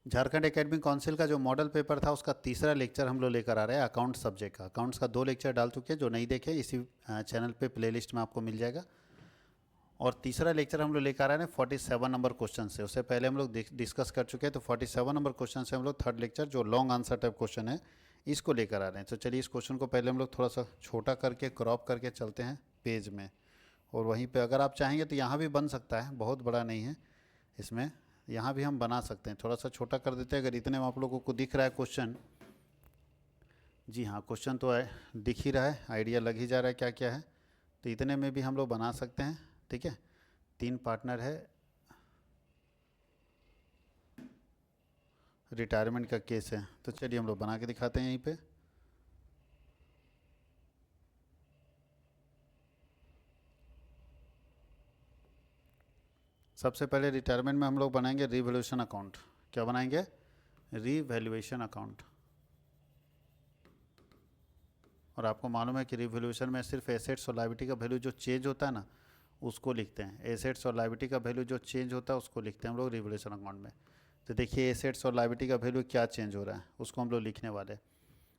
Jharkhand academic council का जो model paper था उसका तीसरा लेक्चर हम लोग लेकर आ रहे हैं अकाउंट सब्जेक्ट का। अकाउंट्स का 2 लेक्चर डाल चुके हैं, जो नहीं देखे इसी चैनल पे प्लेलिस्ट में आपको मिल जाएगा। और तीसरा लेक्चर हम लोग लेकर आ रहे हैं 47 नंबर क्वेश्चन से। उससे पहले हम लोग डिस्कस कर चुके हैं, तो 47 नंबर क्वेश्चन से हम लोग थर्ड लेक्चर जो लॉन्ग आंसर टाइप क्वेश्चन है इसको लेकर आ रहे हैं। तो चलिए इस क्वेश्चन को पहले हम लोग थोड़ा सा छोटा करके क्रॉप करके चलते हैं पेज में, और वहीं पे अगर आप चाहेंगे तो यहाँ भी बन सकता है, बहुत बड़ा नहीं है इसमें, यहाँ भी हम बना सकते हैं। थोड़ा सा छोटा कर देते हैं अगर इतने में आप लोगों को दिख रहा है क्वेश्चन। जी हाँ, क्वेश्चन तो है, दिख ही रहा है, आइडिया लग ही जा रहा है क्या क्या है, तो इतने में भी हम लोग बना सकते हैं। ठीक है, 3 पार्टनर है, रिटायरमेंट का केस है, तो चलिए हम लोग बना के दिखाते हैं यहीं पे। सबसे पहले रिटायरमेंट में हम लोग बनाएंगे रिवैल्यूएशन अकाउंट। क्या बनाएंगे? Revaluation account. और आपको मालूम है कि रिवैल्यूएशन में सिर्फ एसेट्स और लायबिलिटी का वैल्यू जो चेंज होता है ना उसको लिखते हैं। एसेट्स और लायबिलिटी का वैल्यू जो चेंज होता है उसको लिखते हैं हम लोग रिवैल्यूएशन अकाउंट में। तो देखिए एसेट्स और लायबिलिटी का वैल्यू क्या चेंज हो रहा है उसको हम लोग लिखने वाले हैं।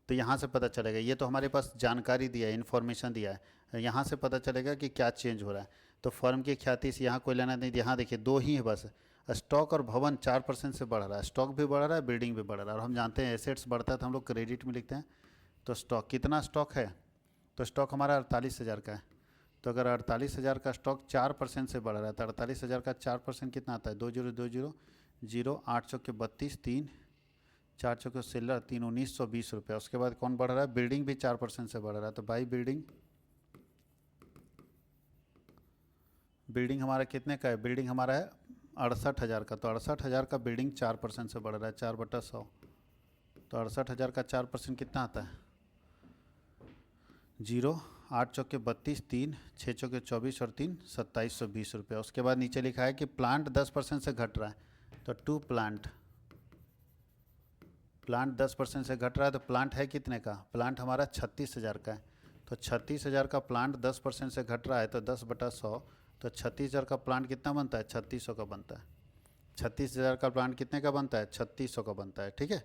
तो यहाँ से पता चलेगा, ये तो हमारे पास जानकारी दिया है, इन्फॉर्मेशन दिया है, यहाँ से पता चलेगा कि क्या चेंज हो रहा है। तो फर्म की ख्याति से यहाँ कोई लेना नहीं, यहाँ देखिए 2 ही है बस, स्टॉक और भवन 4% से बढ़ रहा है, स्टॉक भी बढ़ रहा है, बिल्डिंग भी बढ़ रहा है। और हम जानते हैं एसेट्स बढ़ता है तो हम लोग क्रेडिट में लिखते हैं। तो स्टॉक कितना स्टॉक है, तो स्टॉक हमारा 48,000 का है। तो अगर 48,000 का स्टॉक 4% से बढ़ रहा है तो 48,000 का 4% कितना आता है? 2020 8 चौके 32, 3 4 चौके सिल्वर 3, 1920 रुपया। उसके बाद कौन बढ़ रहा है? बिल्डिंग भी 4% से बढ़ रहा है, तो भाई बिल्डिंग हमारा कितने का है? बिल्डिंग हमारा है 68,000 का, तो 68,000 का बिल्डिंग 4% से बढ़ रहा है, 4/100। तो 68,000 का 4% कितना आता है? 0, 8 चौके 32, 3 6 चौके 24 और 3 2720 रुपया। उसके बाद नीचे लिखा है कि प्लांट 10% से घट रहा है, तो टू प्लांट 10% से घट रहा है, तो प्लांट है कितने का? प्लांट हमारा 36,000 का है। तो 36,000 का प्लांट 10% से घट रहा है, तो 10/100, तो 36,000 का प्लांट कितना बनता है? 3600 का बनता है। 36,000 का प्लांट कितने का बनता है? 3600 का बनता है। ठीक है,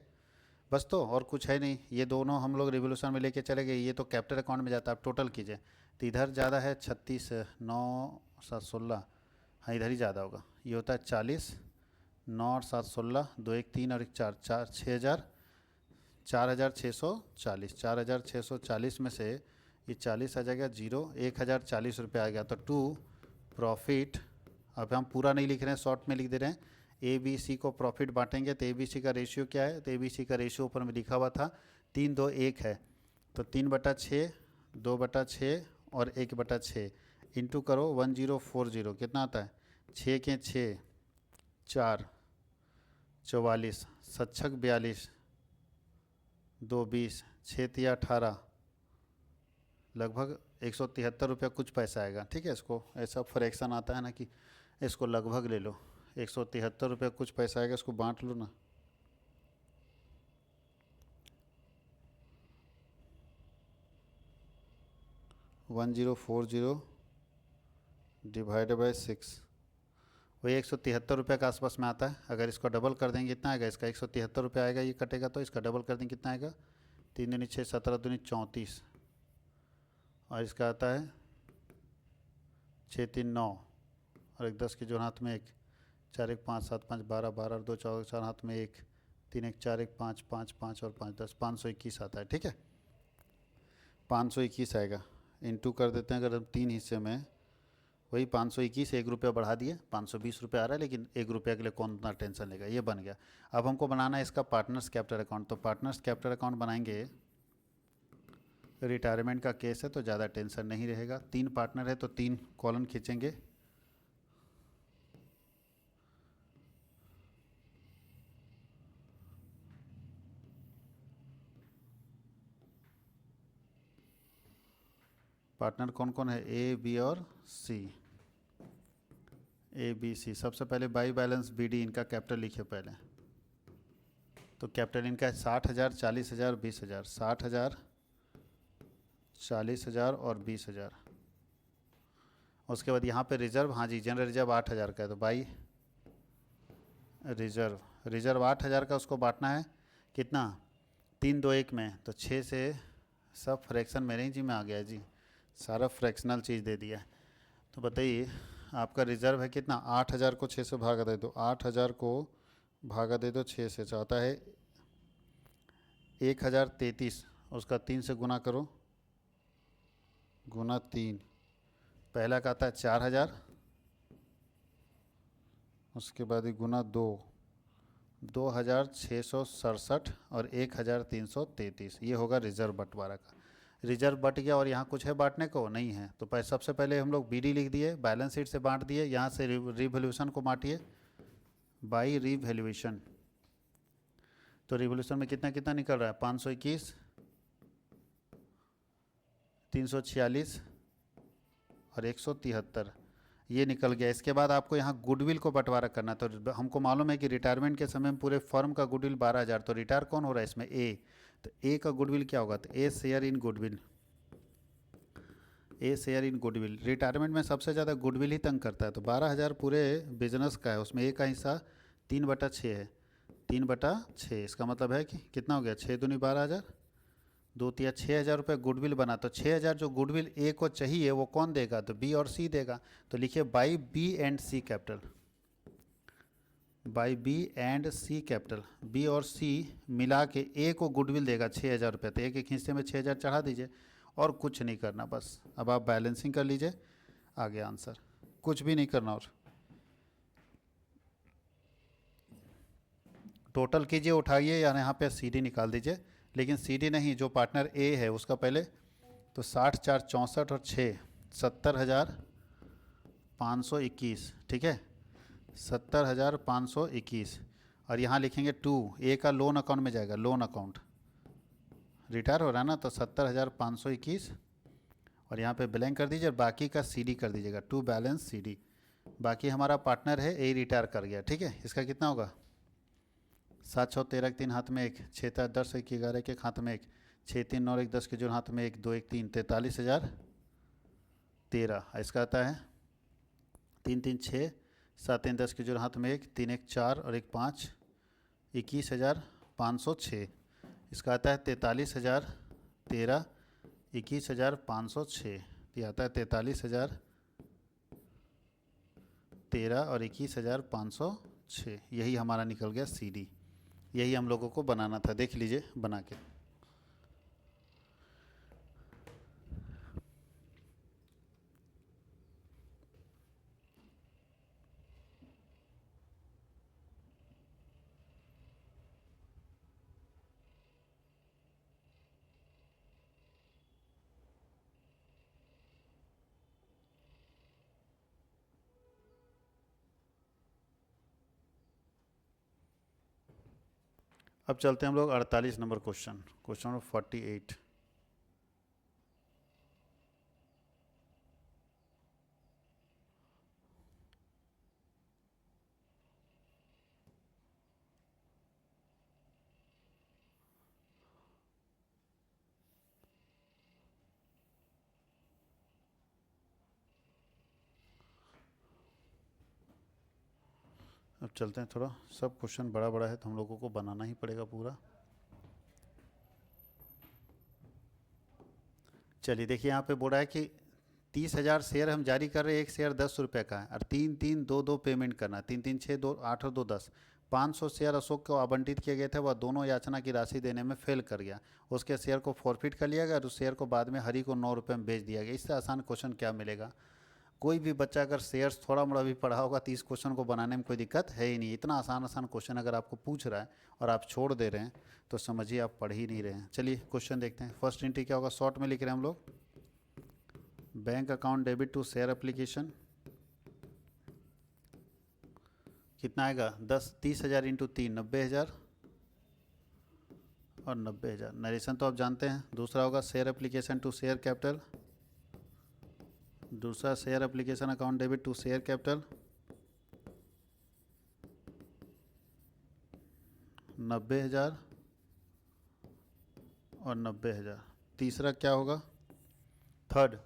बस, तो और कुछ है नहीं। ये दोनों हम लोग रिवोल्यूशन में लेके चले गए, ये तो कैपिटल अकाउंट में जाता है। आप टोटल कीजिए तो इधर ज़्यादा है 36, 9 7 16, हाँ इधर ही ज़्यादा होगा। ये होता है 40, 9 और 7 16, 2 1 3 और 1 4 4 6,000, 4,640। 4,640 में से ये 40 आ जाएगा, 0 1,040 रुपये आ गया। तो टू प्रॉफिट, अब हम पूरा नहीं लिख रहे हैं, शॉर्ट में लिख दे रहे हैं। ए बी सी को प्रॉफिट बांटेंगे तो ए बी सी का रेशियो क्या है? तो ए बी सी का रेशियो ऊपर में लिखा हुआ था 3 2 1 है, तो 3/6, 2/6 और 1/6 इंटू करो 1040, कितना आता है? 6 के 6 4, 44, 7 42, 2 20, 6 तिया 18, लगभग 173 रुपया कुछ पैसा आएगा। ठीक है, इसको ऐसा फ्रैक्शन आता है ना कि इसको लगभग ले लो, 173 रुपया कुछ पैसा आएगा, इसको बांट लो ना। वन 1040 डिवाइडेड बाई 6, वही 173 रुपये के आसपास में आता है। अगर इसको डबल कर देंगे कितना आएगा? इसका 173 रुपया आएगा, ये कटेगा तो इसका डबल कर देंगे कितना आएगा? 3 दूनी 6, 17 दूनी 34, और इसका आता है 6 3 9, और 1 10 के जो हाथ में 1, 4 1 5 7 5 12 12 और 2 4 4 हाथ में 1, 3 1 4 1 5 5 5 और 5 10, 521 आता है। ठीक है, 521 आएगा। इंटू कर देते हैं अगर हम 3 हिस्से में, वही 521, 1 रुपया बढ़ा दिए, 520 रुपया आ रहा है, लेकिन 1 रुपया के लिए कौन इतना टेंशन लेगा, ये बन गया। अब हमको बनाना है इसका पार्टनर्स कैपिटल अकाउंट। तो पार्टनर्स कैपिटल अकाउंट बनाएंगे, रिटायरमेंट का केस है तो ज़्यादा टेंशन नहीं रहेगा। 3 पार्टनर है तो 3 कॉलम खींचेंगे। पार्टनर कौन कौन है? ए बी और सी। ए बी सी, सबसे पहले बाई बैलेंस बी डी, इनका कैपिटल लिखिए पहले। तो कैपिटल इनका है 60,000, 40,000, 20,000, 60,000, 40,000 और 20,000। उसके बाद यहाँ पे रिजर्व, हाँ जी जनरल रिजर्व 8,000 का है, तो बाई रिजर्व रिजर्व 8,000 का उसको बांटना है कितना, 3 2 1 में, तो 6 से सब फ्रैक्शन मेरे ही जी में आ गया जी, सारा फ्रैक्शनल चीज़ दे दिया है। तो बताइए आपका रिजर्व है कितना, 8,000 को 6 से भागा दे दो, 8,000 को भागा दे दो 6 से, चाहता है 1,033, उसका 3 से गुना करो, गुना 3, पहला का आता है 4,000, उसके बाद ही गुना 2, 2,667 और 1,333, ये होगा रिजर्व बंटवारा का। रिजर्व बट गया और यहाँ कुछ है बांटने को नहीं है, तो सबसे पहले हम लोग बीडी लिख दिए, बैलेंस शीट से बांट दिए, यहाँ से रिवोल्यूशन को बांटिए बाई रिवैल्यूएशन। तो रिवोल्यूशन में कितना कितना निकल रहा है, 521, 346 और 173, ये निकल गया। इसके बाद आपको यहाँ गुडविल को बंटवारा करना, तो हमको मालूम है कि रिटायरमेंट के समय में पूरे फर्म का गुडविल 12,000, तो रिटायर कौन हो रहा है इसमें, ए, तो ए का गुडविल क्या होगा, तो a share in goodwill, a share in goodwill. Retirement में सबसे ज़्यादा गुडविल ही तंग करता है, तो 12,000 पूरे बिजनेस का है, उसमें ए का हिस्सा 3/6 है, 3/6, इसका मतलब है कि कितना हो गया, 6 दूनी 12,000, 2 तिया 6,000 रुपये गुडविल बना। तो 6,000 जो गुडविल ए को चाहिए वो कौन देगा, तो बी और सी देगा, तो लिखिए by B and C capital, by B and C capital, B और सी मिला के ए को गुडविल देगा 6,000 रुपये, तो एक एक हिस्से में 6,000 चढ़ा दीजिए और कुछ नहीं करना, बस अब आप बैलेंसिंग कर लीजिए, आ गया आंसर, कुछ भी नहीं करना। और टोटल कीजिए, उठाइए या यहाँ पे सीडी निकाल दीजिए, लेकिन सीडी नहीं, जो पार्टनर ए है उसका पहले, तो 60 4 64 और 6 70,521, ठीक है, 70,521, और यहाँ लिखेंगे 2, ए का लोन अकाउंट में जाएगा, लोन अकाउंट रिटायर हो रहा है ना, तो 70,521 और यहाँ पे ब्लैंक कर दीजिए, बाकी का सीडी कर दीजिएगा, टू बैलेंस सीडी। बाकी हमारा पार्टनर है ए रिटायर कर गया, ठीक है, इसका कितना होगा, 7 6 13 3 हाथ में 1, 6 3 10 1 11 के हाथ में 1, 6 3 9 1 10 के जोड़ हाथ में 1 2 1 3, 43,013, इसका आता है 3 3 6 7 3 10 के जोड़ हाथ में 1 3 1 4 और 1 5, 21,506, इसका आता है 43,013, 21,506, ये आता है 43,013 और 21,506, यही हमारा निकल गया सीडी। यही हम लोगों को बनाना था, देख लीजिए बना के। अब चलते हैं हम लोग 48 नंबर क्वेश्चन, क्वेश्चन नंबर 48। अब चलते हैं, थोड़ा सब क्वेश्चन बड़ा बड़ा है तो हम लोगों को बनाना ही पड़ेगा पूरा। चलिए देखिए, यहाँ पे बोल रहा है कि 30,000 शेयर हम जारी कर रहे हैं, एक शेयर 10 रुपये का है और 3 3 2 2 पेमेंट करना, 3 3 6 2 8 और 2 10, 500 शेयर अशोक को आवंटित किए गए थे, वह दोनों याचना की राशि देने में फेल कर गया, उसके शेयर को फॉरफिट कर लिया गया और उस शेयर को बाद में हरी को 9 रुपये में बेच दिया गया। इससे आसान क्वेश्चन क्या मिलेगा। कोई भी बच्चा अगर शेयर्स थोड़ा मोड़ा भी पढ़ा होगा तो इस क्वेश्चन को बनाने में कोई दिक्कत है ही नहीं। इतना आसान आसान क्वेश्चन अगर आपको पूछ रहा है और आप छोड़ दे रहे हैं तो समझिए आप पढ़ ही नहीं रहे हैं। चलिए क्वेश्चन देखते हैं। फर्स्ट एंट्री क्या होगा, शॉर्ट में लिख रहे हैं हम लोग, bank account debit to share application, कितना आएगा 30,000 इंटू 3 90,000 और 90,000। नरेशन तो आप जानते हैं। दूसरा होगा share application to share capital, दूसरा share application account debit to share capital 90,000 और 90,000। तीसरा क्या होगा, थर्ड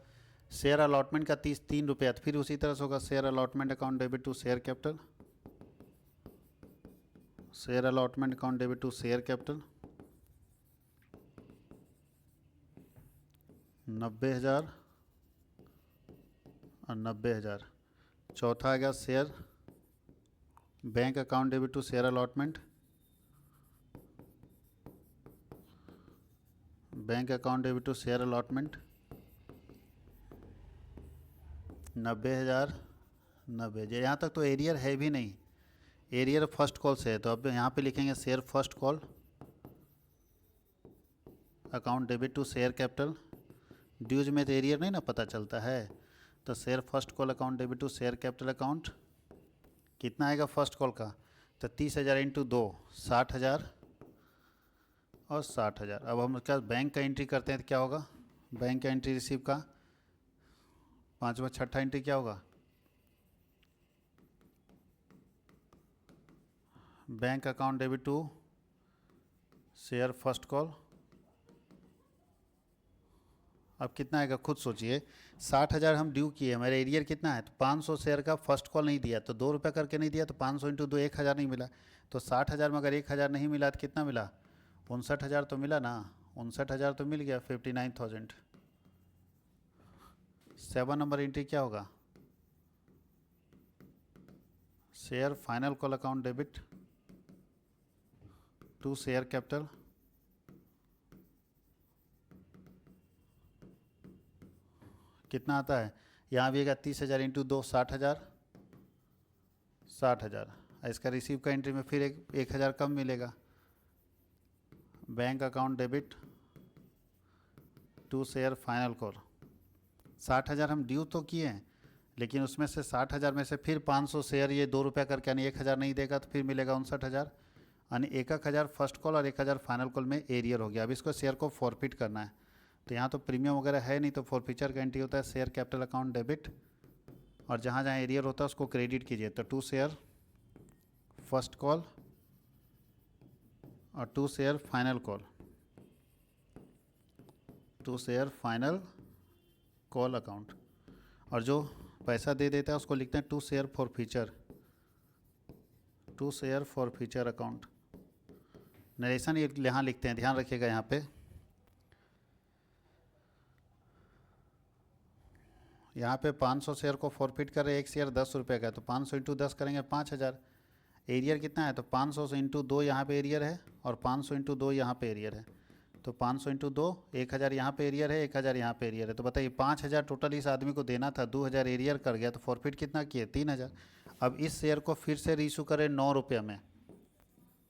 शेयर अलॉटमेंट का 3 रुपया, तो फिर उसी तरह से होगा share allotment account debit to share capital share allotment account debit to share capital 90,000 और 90,000। चौथा आ गया share bank account debit to share allotment, bank account debit to share allotment 90,000 90,000। यहाँ तक तो एरियर है भी नहीं, एरियर फर्स्ट कॉल से है, तो अब यहाँ पे लिखेंगे share first call account debit to share capital. Dues में तो एरियर नहीं ना पता चलता है, तो share first call account debit to share capital account कितना आएगा फर्स्ट कॉल का, तो 30,000 इंटू 2 60,000 और 60,000। अब हम क्या बैंक का एंट्री करते हैं तो क्या होगा, बैंक का एंट्री रिसीव का पाँचवा छठा एंट्री क्या होगा, bank account debit to share first call. अब कितना आएगा खुद सोचिए, 60,000 हम ड्यू किए, हमारे एरियर कितना है, तो 500 शेयर का फर्स्ट कॉल नहीं दिया तो 2 रुपये करके नहीं दिया, तो 500 इंटू 2 1,000 नहीं मिला, तो 60,000 में अगर 1,000 नहीं मिला तो कितना मिला, 59,000 तो मिला ना, 59,000 तो मिल गया, 59,000। 7 नंबर एंट्री क्या होगा, share final call account debit to share capital कितना आता है, यहाँ भी आएगा 30,000 इंटू 2 60,000 60,000। इसका रिसीव का एंट्री में फिर 1,000 कम मिलेगा, bank account debit to share final call. 60,000 हम ड्यू तो किए हैं, लेकिन उसमें से 60,000 में से फिर 500 शेयर ये 2 रुपये करके यानी 1,000 नहीं देगा तो फिर मिलेगा 59,000, यानी 1,000 फर्स्ट कॉल और 1,000 फाइनल कॉल में एरियर हो गया। अब इसको शेयर को फॉरफिट करना है, तो यहाँ तो प्रीमियम वगैरह है नहीं, तो फॉरफीचर का एंट्री होता है शेयर कैपिटल अकाउंट डेबिट, और जहाँ जहाँ एरियर होता है उसको क्रेडिट कीजिए, तो टू शेयर फर्स्ट कॉल और to share final call, to share final call account, और जो पैसा दे देता है उसको लिखते हैं to share forfeiture, to share forfeiture account. Narration ये यहाँ लिखते हैं, ध्यान रखिएगा यहाँ पे, यहाँ पे 500 शेयर को फॉरफिट कर रहे हैं, एक शेयर 10 रुपये का है, तो 500 इंटू 10 करेंगे 5,000। एरियर कितना है, तो 500 से इंटू 2 यहाँ पे एरियर है और 500 इंटू 2 यहाँ पे एरियर है, तो 500 इंटू 2 1,000 यहाँ पे एरियर है, 1,000 यहाँ पे एरियर है, तो बताइए 5,000 टोटल इस आदमी को देना था, 2,000 एरियर कर गया, तो फॉरफिट कितना किए 3,000। अब इस शेयर को फिर से रीइशू करें 9 रुपये में,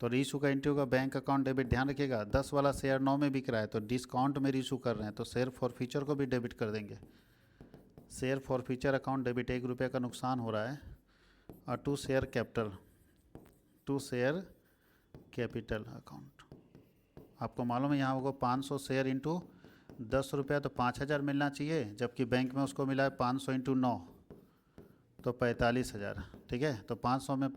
तो रीइशू का एंट्री होगा बैंक अकाउंट डेबिट। ध्यान रखिएगा 10 वाला शेयर 9 में बिक रहा है, तो डिस्काउंट में रीइशू कर रहे हैं, तो शेयर फॉरफीचर को भी डेबिट कर देंगे, शेयर फॉरफीचर अकाउंट डेबिट 1 रुपये का नुकसान हो रहा है, और to share capital, to share capital account. आपको मालूम है यहाँ होगा 500 शेयर इंटू 10 रुपया, तो 5,000 मिलना चाहिए, जबकि बैंक में उसको मिला है 500 इंटू 9 तो 45,000। ठीक है, तो 500 में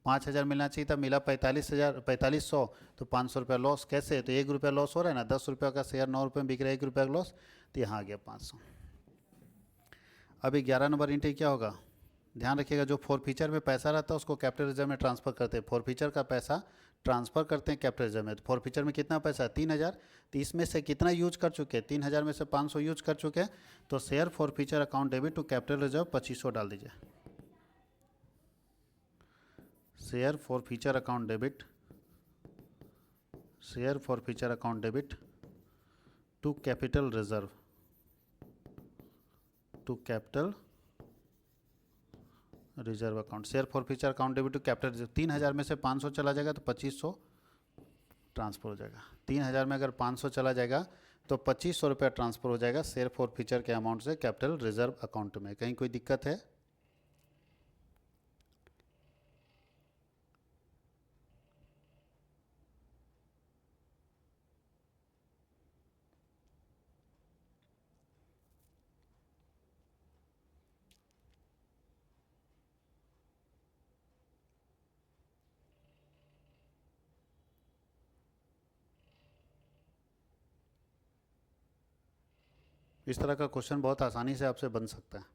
5,000 मिलना चाहिए था, मिला 45,000 तो 500 रुपया लॉस। कैसे, तो 1 रुपया लॉस हो रहा है ना, 10 रुपये का शेयर 9 रुपये में बिक रहा है, 1 रुपया का लॉस, तो यहाँ आ गया 500। अभी 11 नंबर एंट्री क्या होगा, ध्यान रखिएगा, जो फॉरफीचर में पैसा रहता है उसको कैपिटल रिजर्व में ट्रांसफ़र करते हैं, फॉरफीचर का पैसा ट्रांसफ़र करते हैं कैपिटल रिजर्व में। तो फॉरफीचर में कितना पैसा है 3,000, तो इसमें से कितना यूज कर चुके हैं, 3,000 में से 500 यूज कर चुके हैं, तो share forfeiture account debit to capital reserve 2,500 डाल दीजिए, share forfeiture account debit, share forfeiture account debit to capital reserve, to capital reserve account, share forfeiture account debit to capital reserve. 3,000 में से 500 चला जाएगा तो 2,500 ट्रांसफ़र हो जाएगा, 3,000 में अगर 500 चला जाएगा तो 2,500 रुपया ट्रांसफ़र हो जाएगा शेयर फॉरफीचर के अमाउंट से कैपिटल रिजर्व अकाउंट में। कहीं कोई दिक्कत है, इस तरह का क्वेश्चन बहुत आसानी से आपसे बन सकता है।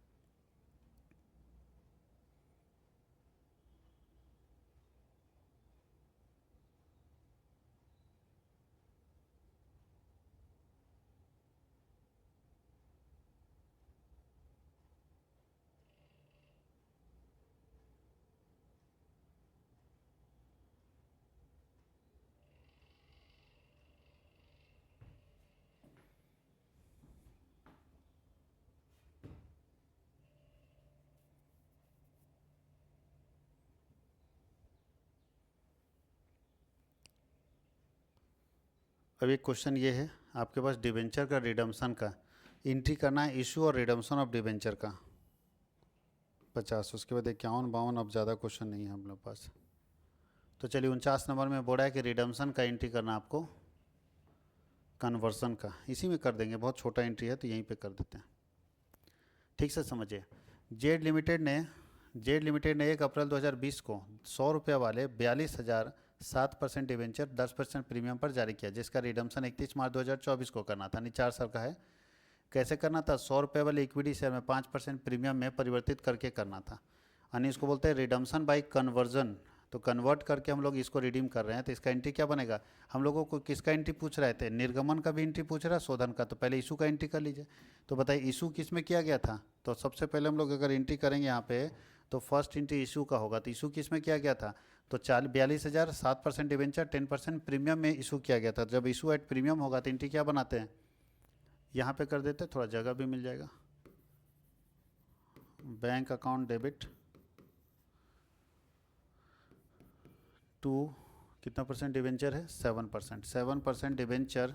अब एक क्वेश्चन ये है, आपके पास डिबेंचर का रिडम्पशन का एंट्री करना है, इशू और रिडम्पशन ऑफ डिबेंचर का 50, उसके बाद 51 52, अब ज़्यादा क्वेश्चन नहीं है हम लोग पास। तो चलिए 49 नंबर में बोला है कि रिडम्पशन का एंट्री करना आपको कन्वर्सन का, इसी में कर देंगे, बहुत छोटा एंट्री है तो यहीं पे कर देते हैं। ठीक से समझिए, जेड लिमिटेड ने 1 अप्रैल 2020 को 100 रुपये वाले 42,000 7% डिवेंचर 10% प्रीमियम पर जारी किया, जिसका रिडम्पशन 31 मार्च 2024 को करना था। 4 साल का है। कैसे करना था? 100 रुपये वाले इक्विटी शेयर में 5% प्रीमियम में परिवर्तित करके करना था, यानी इसको बोलते हैं रिडम्पशन बाई कन्वर्जन। तो कन्वर्ट करके हम लोग इसको रिडीम कर रहे हैं, तो इसका एंट्री क्या बनेगा? हम लोगों को किसका एंट्री पूछ रहे थे? निर्गमन का भी एंट्री पूछ रहा है, शोधन का। तो पहले इशू का एंट्री कर लीजिए। तो बताइए इशू किस में किया गया था? तो सबसे पहले हम लोग अगर एंट्री करेंगे यहाँ पे, तो फर्स्ट एंट्री इशू का होगा। तो इशू किस में किया गया था? तो 42,000 7% डिवेंचर 10% प्रीमियम में इशू किया गया था। जब इशू एट प्रीमियम होगा तो एंट्री क्या बनाते हैं? यहाँ पे कर देते हैं, थोड़ा जगह भी मिल जाएगा। बैंक अकाउंट डेबिट टू कितना परसेंट डिवेंचर है? 7%। 7% डिवेंचर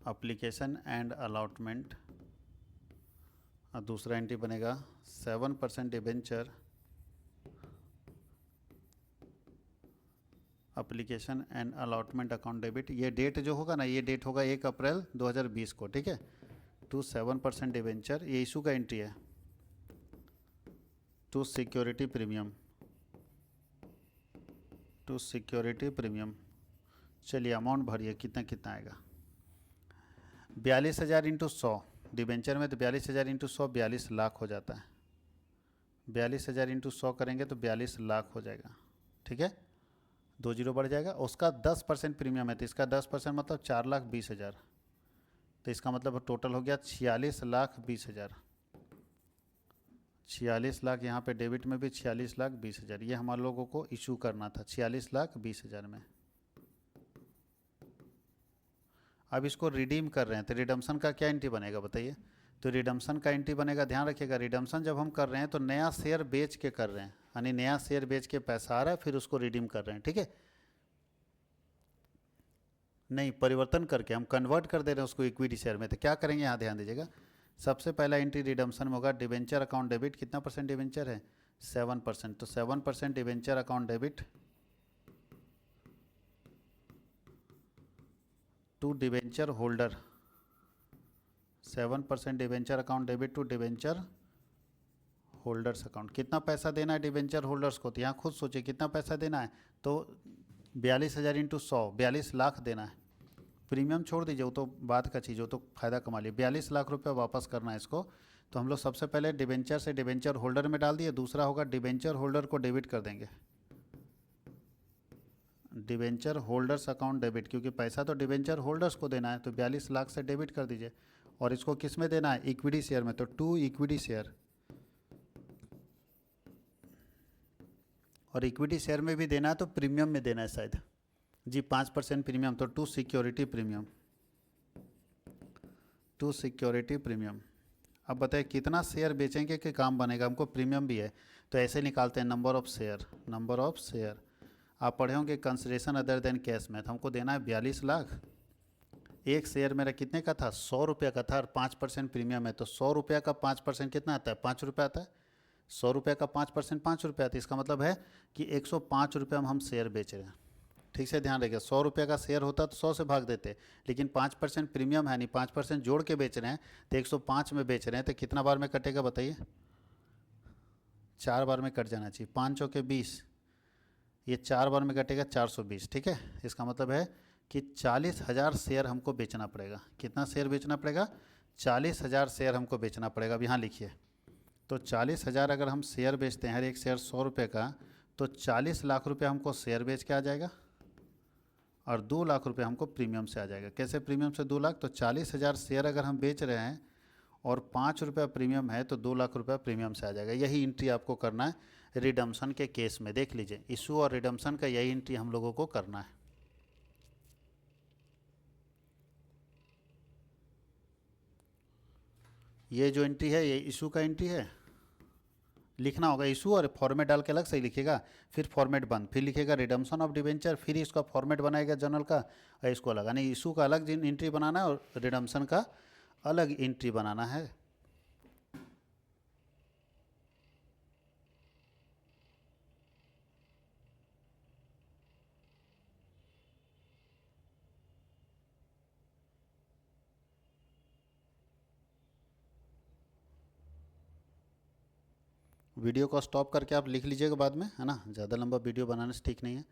अप्लीकेशन एंड अलॉटमेंट, और दूसरा एंट्री बनेगा 7% debenture application and allotment account debit. ये डेट जो होगा ना, ये डेट होगा 1 अप्रैल 2020 को, ठीक है। टू 7% डिवेंचर, ये इशू का एंट्री है। To security premium, to security premium. चलिए अमाउंट भरिए, कितना कितना आएगा? 42,000 इंटू 100 डिवेंचर में, तो 42,000 इंटू 100 42 लाख हो जाता है। 42,000 इंटू 100 करेंगे तो 42 लाख हो जाएगा, ठीक है। 2 जीरो बढ़ जाएगा। उसका 10% प्रीमियम है, तो इसका 10% मतलब 4,20,000। तो इसका मतलब टोटल हो गया 46,20,000। 46 लाख, यहाँ पे डेबिट में भी 46,20,000। ये हमारे लोगों को इशू करना था 46,20,000 में। अब इसको रिडीम कर रहे हैं, तो रिडम्पशन का क्या एंट्री बनेगा बताइए? तो रिडम्पशन का एंट्री बनेगा, ध्यान रखिएगा, रिडम्पशन जब हम कर रहे हैं तो नया शेयर बेच के कर रहे हैं, यानी नया शेयर बेच के पैसा आ रहा है, फिर उसको रिडीम कर रहे हैं, ठीक है। नहीं, परिवर्तन करके हम कन्वर्ट कर दे रहे हैं उसको इक्विटी शेयर में। तो क्या करेंगे, यहाँ ध्यान दीजिएगा। सबसे पहला एंट्री रिडम्पशन में होगा डिवेंचर अकाउंट डेबिट। कितना परसेंट डिवेंचर है? 7%। तो 7% debenture account debit to debenture holder. 7% debenture account debit to debenture holders account. कितना पैसा देना है डिवेंचर होल्डर्स को? तो यहाँ खुद सोचिए कितना पैसा देना है। तो 42,000 इंटू 100 42 लाख देना है। प्रीमियम छोड़ दीजिए, वो तो बाद का चीज़, वो तो फ़ायदा कमा लिया। 42 लाख रुपए वापस करना है इसको। तो हम लोग सबसे पहले डिवेंचर से डिवेंचर होल्डर में डाल दिए, दूसरा होगा डिवेंचर होल्डर को डेबिट कर देंगे, डिवेंचर होल्डर्स अकाउंट डेबिट, क्योंकि पैसा तो डिवेंचर होल्डर्स को देना है। तो 42 लाख से डेबिट कर दीजिए। और इसको किस में देना है? इक्विटी शेयर में। तो टू इक्विटी शेयर, और इक्विटी शेयर में भी देना है तो प्रीमियम में देना है शायद जी, 5% प्रीमियम। तो to security premium, to security premium. अब बताइए कितना शेयर बेचेंगे कि काम बनेगा? हमको प्रीमियम भी है, तो ऐसे निकालते हैं number of share. Number of share आप पढ़े होंगे कंसिडरेशन अदर देन कैश में। तो हमको देना है 42 लाख। एक शेयर मेरा कितने का था? 100 रुपये का था, और 5% प्रीमियम है। तो 100 रुपये का 5% कितना आता है? 5 रुपये आता है। 100 रुपये का 5% 5 रुपये आता है। इसका मतलब है कि 105 रुपये में हम शेयर बेच रहे हैं। ठीक से ध्यान रखिए, 100 रुपये का शेयर होता तो 100 से भाग देते, लेकिन 5% प्रीमियम है, नहीं 5% जोड़ के बेच रहे हैं, तो 105 में बेच रहे हैं। तो कितना बार में कटेगा बताइए? 4 बार में कट जाना चाहिए। 5 चौके 20, ये 4 बार में कटेगा 420, ठीक है। इसका मतलब है कि 40,000 शेयर हमको बेचना पड़ेगा। कितना शेयर बेचना पड़ेगा? 40,000 शेयर हमको बेचना पड़ेगा। अब यहाँ लिखिए, तो 40,000 अगर हम शेयर बेचते हैं, हर एक शेयर 100 रुपये का, तो 40 लाख रुपये हमको शेयर बेच के आ जाएगा, और 2 लाख रुपये हमको प्रीमियम से आ जाएगा। कैसे प्रीमियम से 2 लाख? तो 40,000 शेयर अगर हम बेच रहे हैं और 5 रुपया प्रीमियम है, तो 2 लाख रुपया प्रीमियम से आ जाएगा। यही एंट्री आपको करना है रिडम्पशन के केस में। देख लीजिए, इशू और रिडम्पशन का यही एंट्री हम लोगों को करना है। ये जो एंट्री है, ये इशू का एंट्री है, लिखना होगा इशू, और फॉर्मेट डाल के अलग से ही लिखेगा, फिर फॉर्मेट बंद, फिर लिखेगा रिडम्पशन ऑफ डिबेंचर, फिर इसका फॉर्मेट बनाएगा जर्नल का, और इसको अलग, यानी इशू का अलग एंट्री बनाना है और रिडम्पशन का अलग एंट्री बनाना है। वीडियो को स्टॉप करके आप लिख लीजिएगा बाद में, है ना, ज़्यादा लंबा वीडियो बनाने से ठीक नहीं है।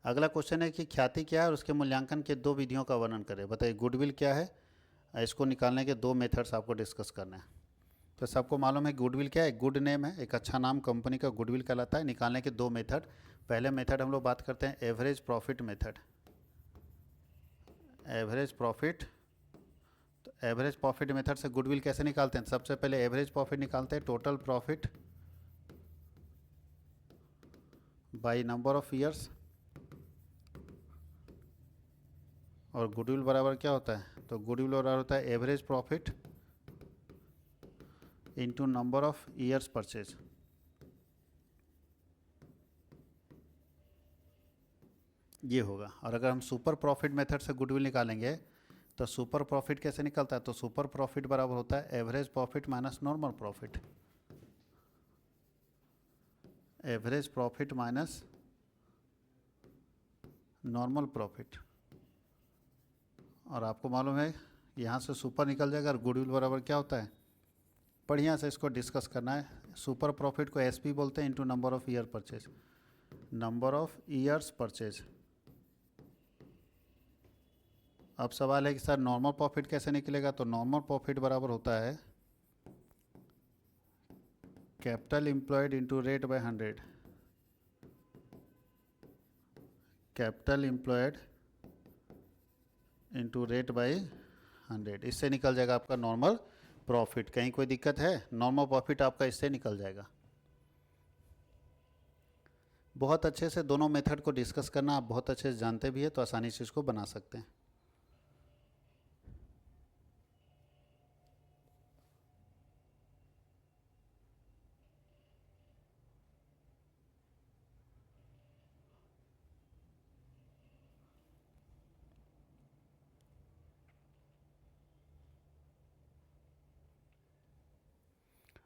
अगला क्वेश्चन है कि ख्याति क्या है और उसके मूल्यांकन के दो विधियों का वर्णन करें। बताइए गुडविल क्या है, इसको निकालने के दो मेथड्स आपको डिस्कस करने हैं। तो सबको मालूम है गुडविल क्या है, गुड नेम है, एक अच्छा नाम कंपनी का गुडविल कहलाता है। निकालने के दो मेथड, पहले मेथड हम लोग बात करते हैं average profit method. Average profit, तो एवरेज प्रॉफिट मेथड से गुडविल कैसे निकालते हैं, सबसे पहले एवरेज प्रॉफिट निकालते हैं, total profit by number of years, और गुडविल बराबर क्या होता है, तो गुडविल बराबर होता है average profit into number of years purchase. ये होगा। और अगर हम सुपर प्रॉफिट मेथड से गुडविल निकालेंगे तो सुपर प्रॉफिट कैसे निकलता है, तो सुपर प्रॉफिट बराबर होता है average profit minus normal profit, average profit minus normal profit. और आपको मालूम है यहाँ से सुपर निकल जाएगा, और गुडविल बराबर क्या होता है, बढ़िया से इसको डिस्कस करना है। सुपर प्रॉफिट को एसपी बोलते हैं, into number of year purchase, number of years purchase. अब सवाल है कि सर नॉर्मल प्रॉफिट कैसे निकलेगा, तो नॉर्मल प्रॉफिट बराबर होता है capital employed into rate by 100, capital employed into rate by 100, इससे निकल जाएगा आपका नॉर्मल प्रॉफिट। कहीं कोई दिक्कत है, नॉर्मल प्रॉफिट आपका इससे निकल जाएगा। बहुत अच्छे से दोनों मेथड को डिस्कस करना, आप बहुत अच्छे से जानते भी है तो आसानी से इसको बना सकते हैं।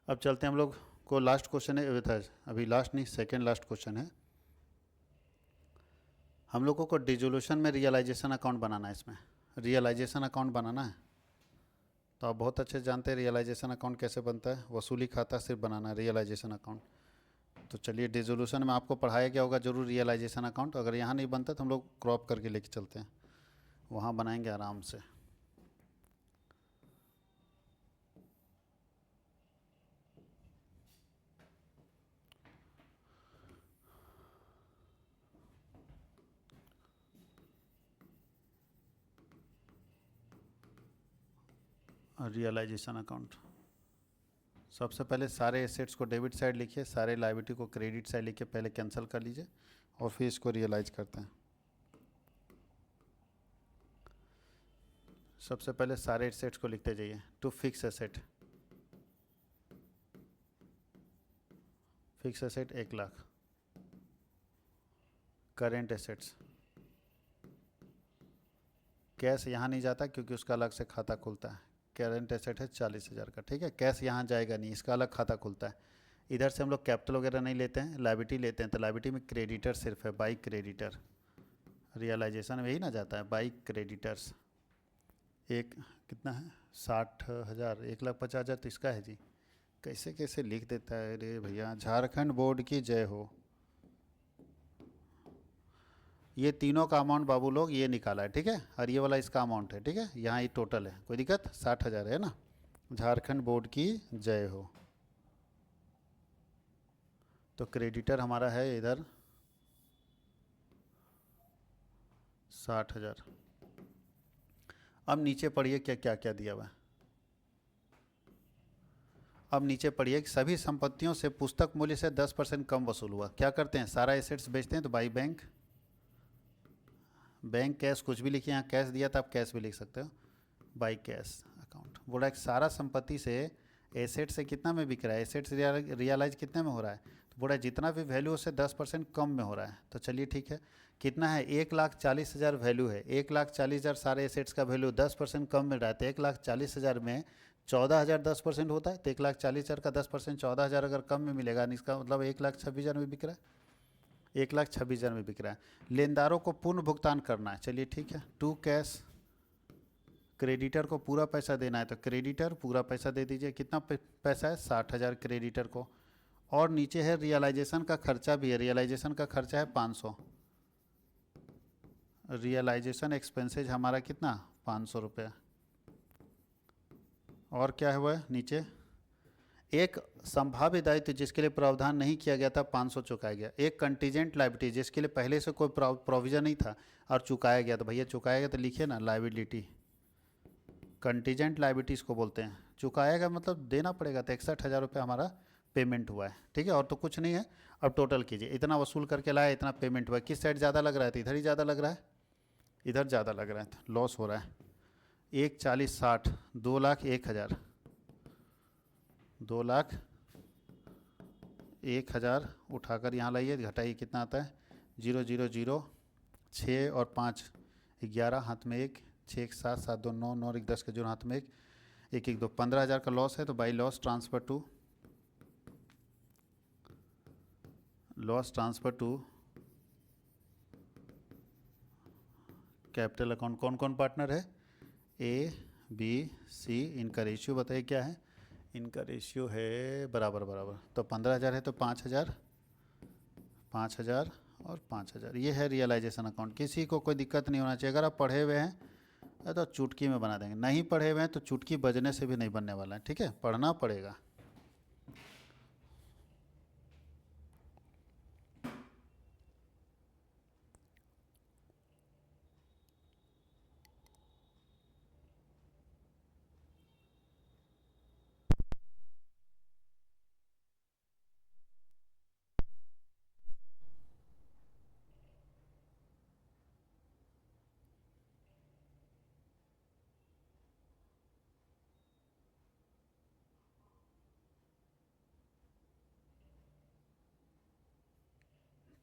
अब चलते हैं हम लोग को, लास्ट क्वेश्चन है, अभी लास्ट नहीं, सेकेंड लास्ट क्वेश्चन है। हम लोगों को डिजोल्यूशन में रियलाइजेशन अकाउंट बनाना है, इसमें रियलाइजेशन अकाउंट बनाना है। तो आप बहुत अच्छे से जानते हैं रियलाइजेशन अकाउंट कैसे बनता है, वसूली खाता सिर्फ बनाना है रियलाइजेशन अकाउंट। तो चलिए डिजोल्यूशन में आपको पढ़ाया गया होगा जरूर रियलाइजेशन अकाउंट, अगर यहाँ नहीं बनता तो हम लोग क्रॉप करके लेके चलते हैं, वहाँ बनाएंगे आराम से। रियलाइजेशन अकाउंट, सबसे पहले सारे एसेट्स को डेबिट साइड लिखिए, सारे लायबिलिटी को क्रेडिट साइड लिखिए, पहले कैंसिल कर लीजिए और फिर इसको रियलाइज करते हैं। सबसे पहले सारे एसेट्स को लिखते जाइए। To fix asset, fix asset 1 lakh. Current assets, cash यहाँ नहीं जाता क्योंकि उसका अलग से खाता खुलता है, करेंट एसेट है 40,000 का, ठीक है, कैश यहाँ जाएगा नहीं, इसका अलग खाता खुलता है। इधर से हम लोग कैपिटल वगैरह नहीं लेते हैं, लायबिलिटी लेते हैं, तो लायबिलिटी में क्रेडिटर सिर्फ है, बाई क्रेडिटर। रियलाइजेशन में ही ना जाता है बाई क्रेडिटर्स। एक कितना है, 60,000, 1,50,000 तो इसका है जी। कैसे कैसे लिख देता है रे भैया, झारखंड बोर्ड की जय हो। ये तीनों का अमाउंट बाबू लोग ये निकाला है, ठीक है, और ये वाला इसका अमाउंट है, ठीक है, यहाँ ये टोटल है, कोई दिक्कत, 60,000 है ना। झारखंड बोर्ड की जय हो। तो क्रेडिटर हमारा है इधर 60,000। अब नीचे पढ़िए क्या क्या क्या दिया हुआ है। अब नीचे पढ़िए कि सभी संपत्तियों से पुस्तक मूल्य से 10% कम वसूल हुआ। क्या करते हैं, सारा एसेट्स बेचते हैं तो बाई बैंक, बैंक कैश कुछ भी लिखिए, यहाँ कैश दिया था आप कैश भी लिख सकते हो, बाई कैश अकाउंट। बोला कि सारा संपत्ति से एसेट से कितना में बिक रहा है, एसेट से रियलाइज कितने में हो रहा है, तो बोला जितना भी वैल्यू उससे 10% कम में हो रहा है। तो चलिए ठीक है, कितना है, 1,40,000 वैल्यू है, 1,40,000 सारे एसेट्स का वैल्यू 10% कम मिल रहा है, तो 1,40,000 में 14,000 10% होता है, तो 1,40,000 का 10% 14,000 अगर कम में मिलेगा, इसका मतलब 1,26,000 में बिक रहा है, 1,26,000 में बिक रहा है। लेनदारों को पूर्ण भुगतान करना है, चलिए ठीक है, टू कैश, क्रेडिटर को पूरा पैसा देना है, तो क्रेडिटर पूरा पैसा दे दीजिए, कितना पैसा है, 60,000 क्रेडिटर को। और नीचे है रियलाइजेशन का खर्चा भी है, रियलाइजेशन का खर्चा है 500, रियलाइजेशन एक्सपेंसेज हमारा कितना, 500 रुपया। और क्या है वह नीचे, एक संभाव्य दायित्व जिसके लिए प्रावधान नहीं किया गया था 500 चुकाया गया, एक कंटीजेंट लायबिलिटी जिसके लिए पहले से कोई प्रोविजन नहीं था और चुकाया गया, तो भैया चुकाया गया तो लिखिए ना लायबिलिटी, कंटीजेंट लायबिलिटीज़ को बोलते हैं। चुकाया गया मतलब देना पड़ेगा, तो 61,000 रुपये हमारा पेमेंट हुआ है, ठीक है, और तो कुछ नहीं है। अब टोटल कीजिए, इतना वसूल करके लाया, इतना पेमेंट हुआ है, किस साइड ज़्यादा लग रहा है, तो इधर ही ज़्यादा लग रहा है, इधर ज़्यादा लग रहा है, तो लॉस हो रहा है। 1,40,60, 2,01,000, 2,01,000 उठाकर यहाँ लाइए, घटाइए, कितना आता है, 0,0,0, 6 और 5 11, हाथ में 1, 6 1 7 7 2 9 9 1 10 के जोड़, हाथ में 1 1 1 2, 15,000 का लॉस है, तो by loss transfer to capital account. कौन कौन पार्टनर है, ए बी सी, इनका रेशियो बताइए क्या है, इनका रेशियो है बराबर बराबर, तो 15,000 है तो 5,000 5,000 और 5,000, ये है रियलाइजेशन अकाउंट। किसी को कोई दिक्कत नहीं होना चाहिए, अगर आप पढ़े हुए हैं तो चुटकी में बना देंगे, नहीं पढ़े हुए हैं तो चुटकी बजने से भी नहीं बनने वाला है, ठीक है, पढ़ना पड़ेगा।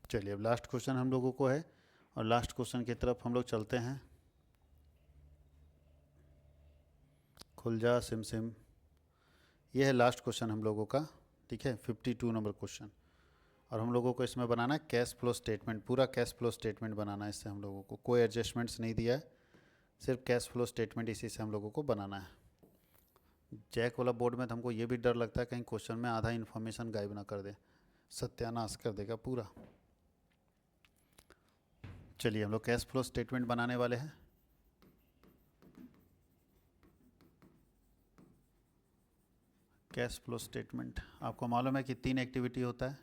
चलिए अब लास्ट क्वेश्चन हम लोगों को है, और लास्ट क्वेश्चन की तरफ हम लोग चलते हैं। खुल जा सिम सिम, ये है लास्ट क्वेश्चन हम लोगों का, ठीक है, 52 नंबर क्वेश्चन। और हम लोगों को इसमें बनाना है कैश फ्लो स्टेटमेंट, पूरा कैश फ्लो स्टेटमेंट बनाना है, इससे हम लोगों को कोई एडजस्टमेंट्स नहीं दिया है, सिर्फ कैश फ्लो स्टेटमेंट इसी से हम लोगों को बनाना है। जैक वाला बोर्ड में तो हमको ये भी डर लगता है कहीं क्वेश्चन में आधा इन्फॉर्मेशन गायब ना कर दे, सत्यानाश कर देगा पूरा। चलिए हम लोग कैश फ्लो स्टेटमेंट बनाने वाले हैं। कैश फ्लो स्टेटमेंट आपको मालूम है कि 3 एक्टिविटी होता है,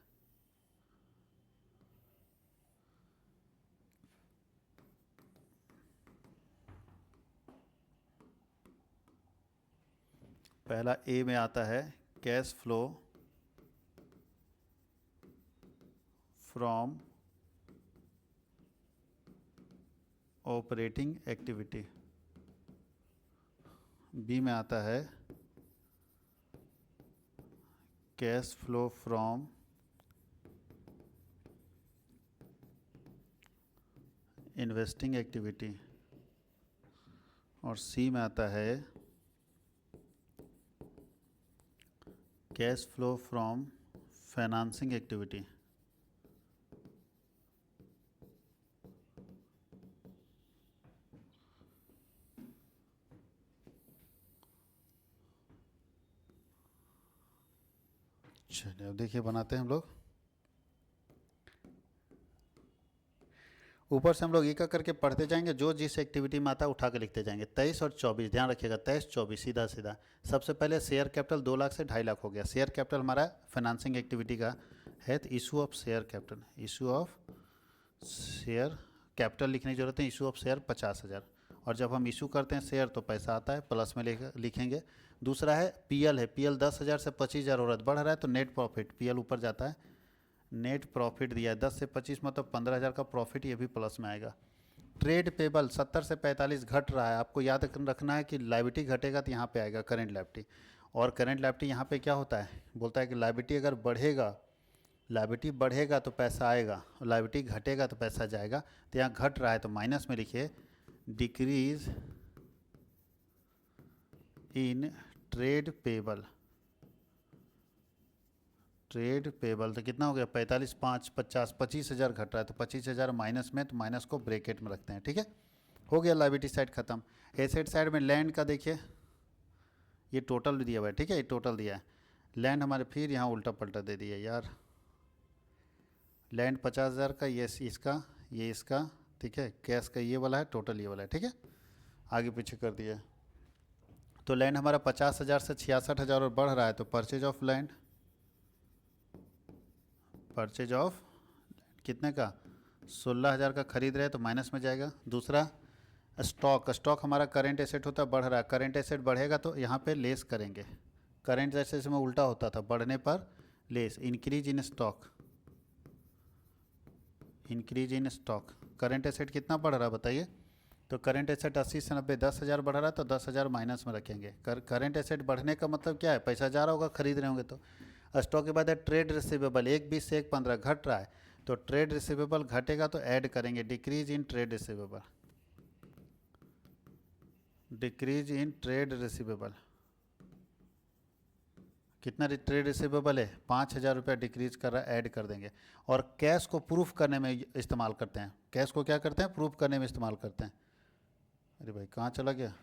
पहला ए में आता है cash flow from operating activity, B में आता है cash flow from investing activity, और सी में आता है cash flow from financing activity. चलिए अब देखिए बनाते हैं हम लोग, ऊपर से हम लोग एक एक करके पढ़ते जाएंगे, जो जिस एक्टिविटी में आता है उठा के लिखते जाएंगे। 23 और 24 ध्यान रखिएगा, 23 24 सीधा सीधा। सबसे पहले शेयर कैपिटल 2 लाख से 2.5 लाख हो गया, शेयर कैपिटल हमारा फाइनेंसिंग एक्टिविटी का है, तो issue of share capital, issue of share capital लिखने की जरूरत है, इशू ऑफ शेयर 50,000, और जब हम इशू करते हैं शेयर तो पैसा आता है, प्लस में लिखेंगे। दूसरा है पीएल है, पीएल 10,000 से 25,000 हो रहा है, बढ़ रहा है तो नेट प्रॉफिट, पीएल ऊपर जाता है, नेट प्रॉफिट दिया है 10 से 25 मतलब 15,000 का प्रॉफिट, ये भी प्लस में आएगा। ट्रेड पेबल 70 से 45 घट रहा है, आपको याद रखना है कि लायबिलिटी घटेगा तो यहाँ पे आएगा करेंट लायबिलिटी, और करंट लायबिलिटी यहाँ पे क्या होता है, बोलता है कि लायबिलिटी अगर बढ़ेगा, लायबिलिटी बढ़ेगा तो पैसा आएगा, और लायबिलिटी घटेगा तो पैसा जाएगा। तो यहाँ घट रहा है तो माइनस में लिखिए decrease in trade payable. Trade payable तो कितना हो गया 45 5 50 25,000 घट रहा है, तो 25,000 माइनस में, तो माइनस को ब्रैकेट में रखते हैं। ठीक है, हो गया लायबिलिटी साइड खत्म। एसेट साइड में लैंड का देखिए, ये टोटल दिया हुआ है। ठीक है, ये टोटल दिया है। लैंड हमारे फिर यहाँ उल्टा पलटा दे दिया यार। लैंड 50,000 का, ये इसका, ये इसका। ठीक है, कैश का ये वाला है, टोटल ये वाला है। ठीक है, आगे पीछे कर दिया। तो लैंड हमारा 50,000 से 66,000 और बढ़ रहा है, तो purchase of land, purchase of कितने का 16,000 का खरीद रहे हैं तो माइनस में जाएगा। दूसरा स्टॉक, स्टॉक हमारा करंट एसेट होता है, बढ़ रहा है, करंट एसेट बढ़ेगा तो यहाँ पे लेस करेंगे। करंट एसेट में उल्टा होता था, बढ़ने पर less. Increase in stock, increase in stock. Current asset कितना बढ़ रहा है बताइए, तो करंट एसेट 80 से 90 10,000 बढ़ रहा है, तो 10,000 माइनस में रखेंगे। करंट एसेट बढ़ने का मतलब क्या है, पैसा जा रहा होगा, खरीद रहे होंगे। तो स्टॉक के बाद है ट्रेड रिसीवेबल, 1 20 से 1 15 घट रहा है, तो ट्रेड रिसीवेबल घटेगा तो ऐड करेंगे decrease in trade receivable, decrease in trade receivable. कितना ट्रेड रिसीवेबल है 5,000 रुपया डिक्रीज कर रहा है, ऐड कर देंगे। और कैश को प्रूफ करने में इस्तेमाल करते हैं, कैश को क्या करते हैं, प्रूफ करने में इस्तेमाल करते हैं। अरे भाई कहाँ चला गया,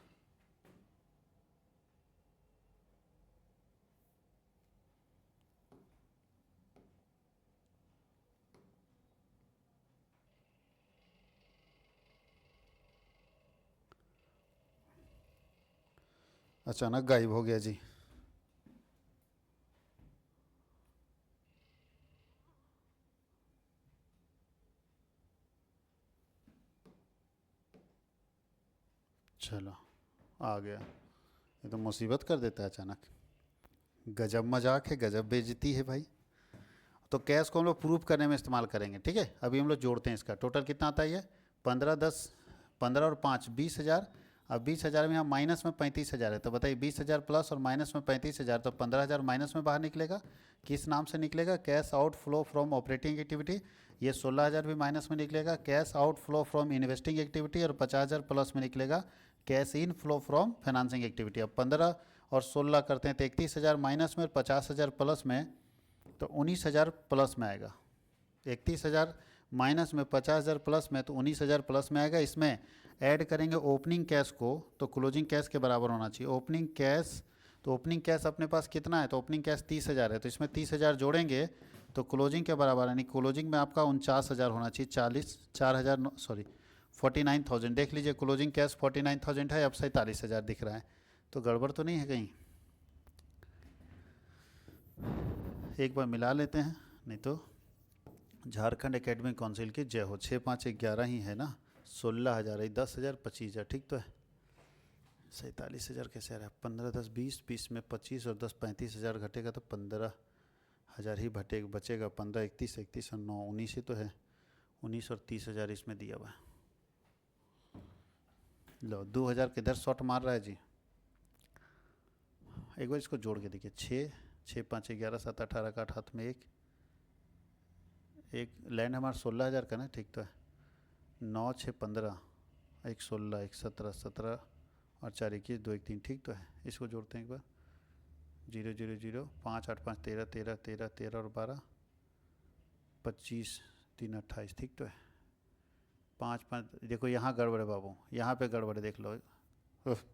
अचानक गायब हो गया जी। चलो आ गया, ये तो मुसीबत कर देता है अचानक। गजब मजाक है, गजब बेइज्जती है भाई। तो कैश को हम लोग प्रूफ करने में इस्तेमाल करेंगे। ठीक है, अभी हम लोग जोड़ते हैं इसका टोटल कितना आता है, ये 15 10 15 और 5 20,000। अब 20,000 में यहाँ माइनस में 35,000 है, तो बताइए 20,000 प्लस और माइनस में 35,000, तो 15,000 माइनस में बाहर निकलेगा। किस नाम से निकलेगा, cash out flow from operating activity. ये 16,000 भी माइनस में निकलेगा, cash out flow from investing activity. और 50,000 प्लस में निकलेगा cash in flow from financing activity. अब 15 और 16 करते हैं तो 31,000 माइनस में और 50,000 प्लस में, तो 19,000 प्लस में आएगा। 31,000 माइनस में 50,000 प्लस में, तो 19,000 प्लस में आएगा। इसमें ऐड करेंगे ओपनिंग कैश को, तो क्लोजिंग कैश के बराबर होना चाहिए ओपनिंग कैश। तो ओपनिंग कैश अपने पास कितना है, तो ओपनिंग कैश 30,000 है, तो इसमें 30,000 जोड़ेंगे तो क्लोजिंग के बराबर, यानी क्लोजिंग में आपका 49,000 होना चाहिए। 49,000 देख लीजिए, क्लोजिंग कैश 49,000 है, अब 47,000 दिख रहा है, तो गड़बड़ तो नहीं है कहीं। एक बार मिला लेते हैं, नहीं तो। झारखंड एकेडमिक काउंसिल की जय हो। 6 5 11 ही है ना, 16,000 है, 10,000 25,000 ठीक तो है। 47,000 कैसे आ रहा है, 15 10 20 20 में 25 और 10 35,000 घटेगा तो 15,000 ही बचेगा। 15 31 31 और 9 19 ही तो है, 19 और 30,000 इसमें दिया हुआ है। लो 2,000 किधर शॉट मार रहा है जी, एक बार इसको जोड़ के देखिए। 6 5 11 7 18 का 8 हाथ में एक लैंड हमारा 16,000 का ना, ठीक तो है। 9 6 15 1 16 1 17 17 और 4 21 2 1 3 ठीक तो है। इसको जोड़ते हैं एक बार, 0 0 0 5 8 5 13 13 13 13 और 12 25 3 28 ठीक तो है। 5 5 देखो यहाँ गड़बड़ है बाबू, यहाँ पे गड़बड़ है, देख लो।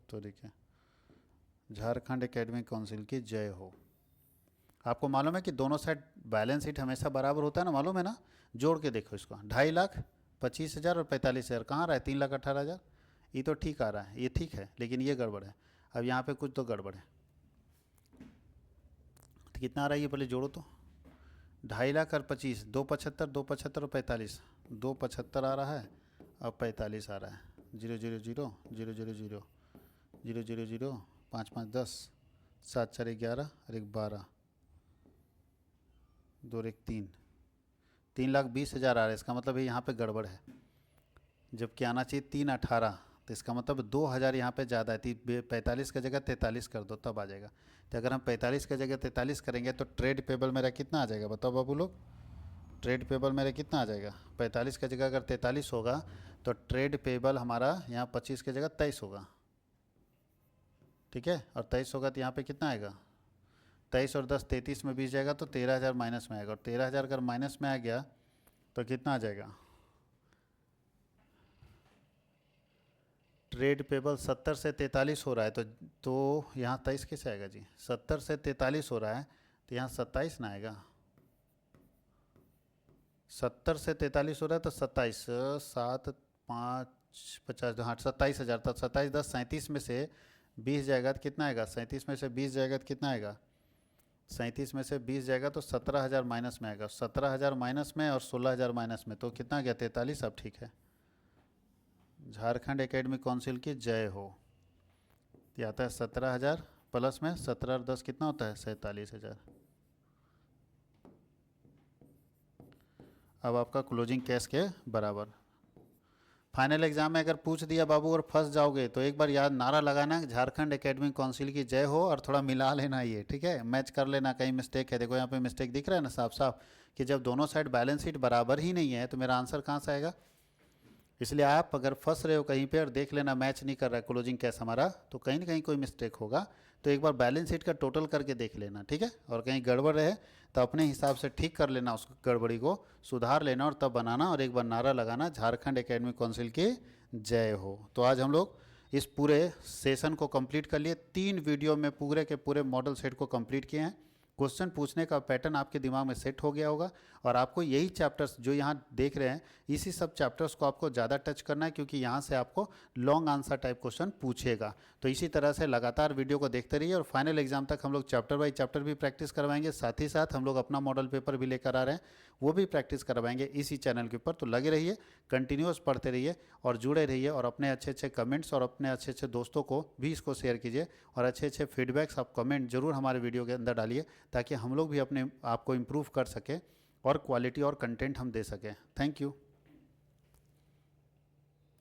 तो देखिए, झारखंड एकेडमिक काउंसिल की जय हो। आपको मालूम है कि दोनों साइड बैलेंस शीट हमेशा बराबर होता है ना, मालूम है ना। जोड़ के देखो इसको, 2,50,25,000 और 45,000 कहाँ रहा है, 3,18,000। ये तो ठीक आ रहा है, ये ठीक है, लेकिन ये गड़बड़ है। अब यहाँ पे कुछ तो गड़बड़ है। तो कितना आ रहा है ये, पहले जोड़ो तो। 2,50,000 और 25, 2,75 2,75 और 45, 2,75 आ रहा है, अब 45 आ रहा है। 0 0 0 0 0 0 0 0 0 5 5 10 7 4 11 और 1 12 2 1 3, 3,20,000 आ रहा है। इसका मतलब है यहाँ पे गड़बड़ है, जबकि आना चाहिए 3,18, तो इसका मतलब 2000 यहाँ पे ज़्यादा है, 45 की जगह 43 कर दो तब आ जाएगा। तो अगर हम 45 की जगह 43 करेंगे तो ट्रेड पेबल मेरा कितना आ जाएगा बताओ बाबू लोग? ट्रेड पेबल मेरा कितना आ जाएगा? 45 की जगह अगर 43 होगा तो ट्रेड पेबल हमारा यहाँ 25 की जगह 23 होगा, ठीक है। और 23 होगा तो यहाँ पे कितना आएगा? 23 और 10 33 में 20 जाएगा तो 13,000 माइनस में आएगा। और 13,000 अगर माइनस में आ गया तो कितना आ जाएगा? ट्रेड पेबल 70 से 43 हो रहा है तो यहाँ 23 कैसे आएगा जी? 70 से 43 हो रहा है तो यहाँ 27 ना आएगा। 70 से 43 हो रहा है तो 27 7 5 50 हाँ 27,000, तो 27 10 37 में से 20 जाएगा तो कितना आएगा? 37 में से 20 जाएगा तो कितना आएगा? 37 में से 20 जाएगा तो 17,000 माइनस में आएगा। 17,000 माइनस में और 16,000 माइनस में तो कितना गया? 43। अब ठीक है। झारखंड एकेडमिक काउंसिल की जय हो। ये आता है 17,000 प्लस में 17 और 10 कितना होता है? 47,000। अब आपका क्लोजिंग कैश के बराबर। फाइनल एग्जाम में अगर पूछ दिया बाबू और फंस जाओगे तो एक बार याद नारा लगाना, झारखंड एकेडमिक काउंसिल की जय हो, और थोड़ा मिला लेना ये, ठीक है। मैच कर लेना, कहीं मिस्टेक है। देखो यहाँ पे मिस्टेक दिख रहा है ना साफ साफ कि जब दोनों साइड बैलेंस शीट बराबर ही नहीं है तो मेरा आंसर कहाँ से आएगा? इसलिए आप अगर फंस रहे हो कहीं पे और देख लेना मैच नहीं कर रहा है क्लोजिंग कैश हमारा, तो कहीं ना कहीं कोई मिस्टेक होगा। तो एक बार बैलेंस शीट का टोटल करके देख लेना, ठीक है। और कहीं गड़बड़ रहे तो अपने हिसाब से ठीक कर लेना, उस गड़बड़ी को सुधार लेना और तब बनाना, और एक बार नारा लगाना, झारखंड एकेडमिक काउंसिल की जय हो। तो आज हम लोग इस पूरे सेशन को कंप्लीट कर लिए। 3 वीडियो में पूरे के पूरे मॉडल सेट को कंप्लीट किए हैं। क्वेश्चन पूछने का पैटर्न आपके दिमाग में सेट हो गया होगा, और आपको यही चैप्टर्स जो यहाँ देख रहे हैं इसी सब चैप्टर्स को आपको ज़्यादा टच करना है, क्योंकि यहाँ से आपको लॉन्ग आंसर टाइप क्वेश्चन पूछेगा। तो इसी तरह से लगातार वीडियो को देखते रहिए, और फाइनल एग्जाम तक हम लोग चैप्टर बाई चैप्टर भी प्रैक्टिस करवाएंगे। साथ ही साथ हम लोग अपना मॉडल पेपर भी लेकर आ रहे हैं, वो भी प्रैक्टिस करवाएंगे इसी चैनल के ऊपर। तो लगे रहिए, कंटिन्यूअस पढ़ते रहिए और जुड़े रहिए, और अपने अच्छे अच्छे कमेंट्स और अपने अच्छे अच्छे दोस्तों को भी इसको शेयर कीजिए, और अच्छे अच्छे फीडबैक्स आप कमेंट जरूर हमारे वीडियो के अंदर डालिए, ताकि हम लोग भी अपने आप को इम्प्रूव कर सकें और क्वालिटी और कंटेंट हम दे सकें। Thank you.